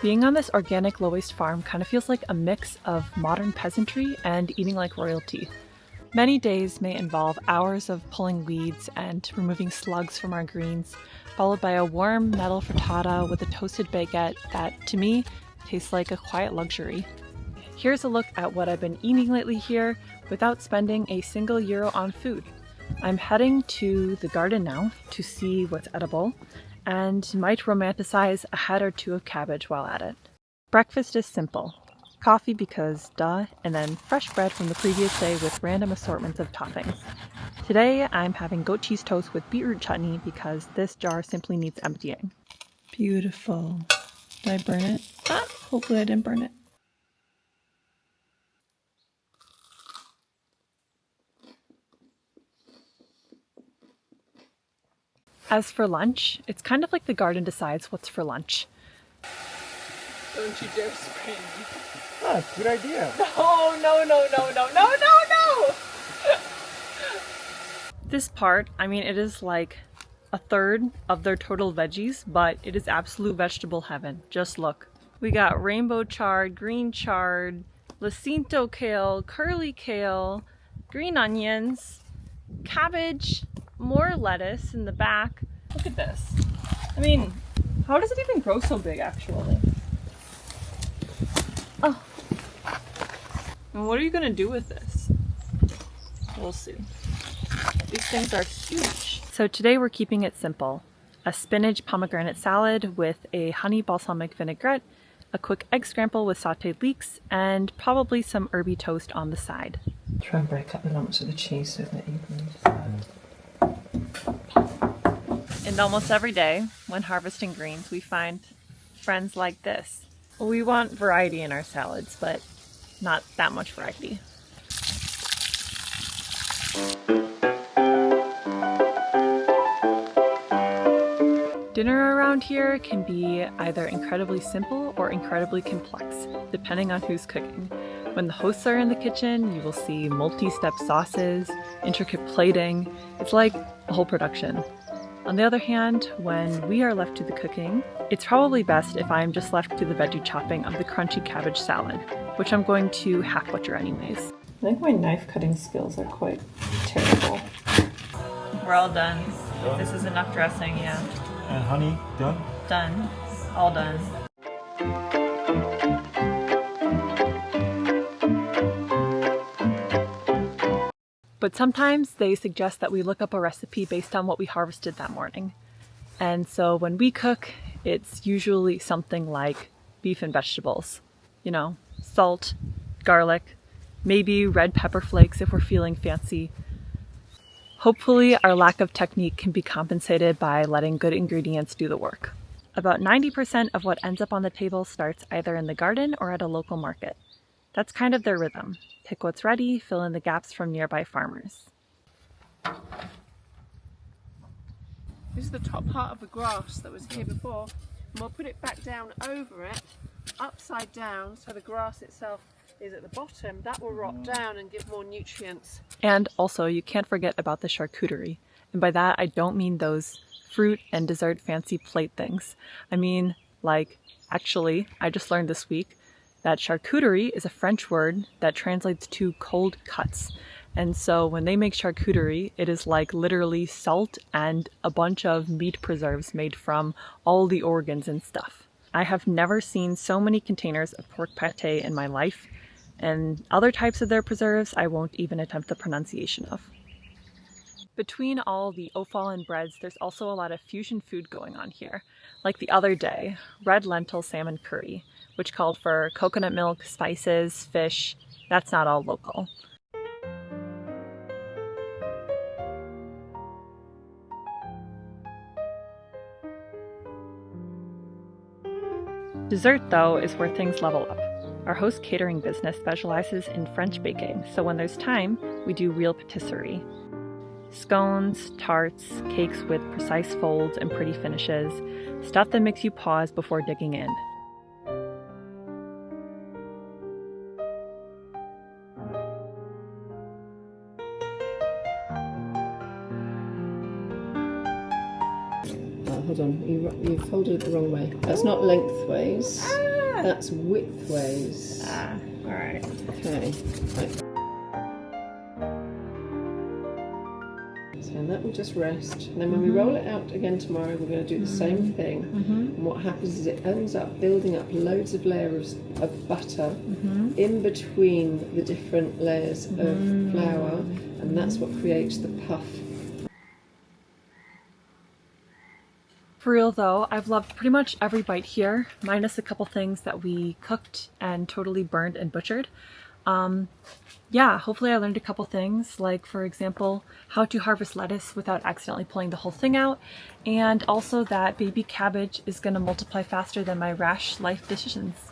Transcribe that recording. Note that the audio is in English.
Being on this organic low-waste farm kind of feels like a mix of modern peasantry and eating like royalty. Many days may involve hours of pulling weeds and removing slugs from our greens, followed by a warm metal frittata with a toasted baguette that, to me, tastes like a quiet luxury. Here's a look at what I've been eating lately here without spending a single euro on food. I'm heading to the garden now to see what's edible, and might romanticize a head or two of cabbage while at it. Breakfast is simple. Coffee because duh, and then fresh bread from the previous day with random assortments of toppings. Today I'm having goat cheese toast with beetroot chutney because this jar simply needs emptying. Beautiful. Did I burn it? Hopefully I didn't burn it. As for lunch, it's kind of like the garden decides what's for lunch. Don't you dare scream. Ah, good idea. No. This part, it is like a third of their total veggies, but it is absolute vegetable heaven. Just look. We got rainbow chard, green chard, Jacinto kale, curly kale, green onions, cabbage, more lettuce in the back. Look at this. How does it even grow so big actually? Oh. And what are you gonna do with this? We'll see. These things are huge. So today we're keeping it simple. A spinach pomegranate salad with a honey balsamic vinaigrette, a quick egg scramble with sauteed leeks, and probably some herby toast on the side. Try and break up the lumps of the cheese so that you can And almost every day, when harvesting greens, we find friends like this. We want variety in our salads, but not that much variety. Dinner around here can be either incredibly simple or incredibly complex, depending on who's cooking. When the hosts are in the kitchen, you will see multi-step sauces, intricate plating. It's like a whole production. On the other hand, when we are left to the cooking, it's probably best if I'm just left to the veggie chopping of the crunchy cabbage salad, which I'm going to half butcher anyways. I think my knife cutting skills are quite terrible. We're all done. This is enough dressing, yeah. And honey, done? Done. All done. But sometimes they suggest that we look up a recipe based on what we harvested that morning. And so when we cook, it's usually something like beef and vegetables. You know, salt, garlic, maybe red pepper flakes if we're feeling fancy. Hopefully our lack of technique can be compensated by letting good ingredients do the work. About 90% of what ends up on the table starts either in the garden or at a local market. That's kind of their rhythm. Pick what's ready, fill in the gaps from nearby farmers. This is the top part of the grass that was here before, and we'll put it back down over it, upside down, so the grass itself is at the bottom. That will rot down and give more nutrients. And also, you can't forget about the charcuterie. And by that, I don't mean those fruit and dessert fancy plate things. I mean, actually, I just learned this week that charcuterie is a French word that translates to cold cuts. And so when they make charcuterie, it is like literally salt and a bunch of meat preserves made from all the organs and stuff. I have never seen so many containers of pork pate in my life, and other types of their preserves I won't even attempt the pronunciation of. Between all the offal and breads, there's also a lot of fusion food going on here. Like the other day, red lentil salmon curry, which called for coconut milk, spices, fish. That's not all local. Dessert, though, is where things level up. Our host catering business specializes in French baking, so when there's time, we do real patisserie. Scones, tarts, cakes with precise folds and pretty finishes, stuff that makes you pause before digging in. Oh, hold on, you folded it the wrong way. That's not lengthways. that? That's widthways. Ah, all right. Okay. Right. So that will just rest. And then when we roll it out again tomorrow, we're going to do the same thing. And what happens is it ends up building up loads of layers of butter in between the different layers of flour, and that's what creates the puff. For real though, I've loved pretty much every bite here, minus a couple things that we cooked and totally burned and butchered. Yeah, hopefully I learned a couple things, like for example, how to harvest lettuce without accidentally pulling the whole thing out, and also that baby cabbage is going to multiply faster than my rash life decisions.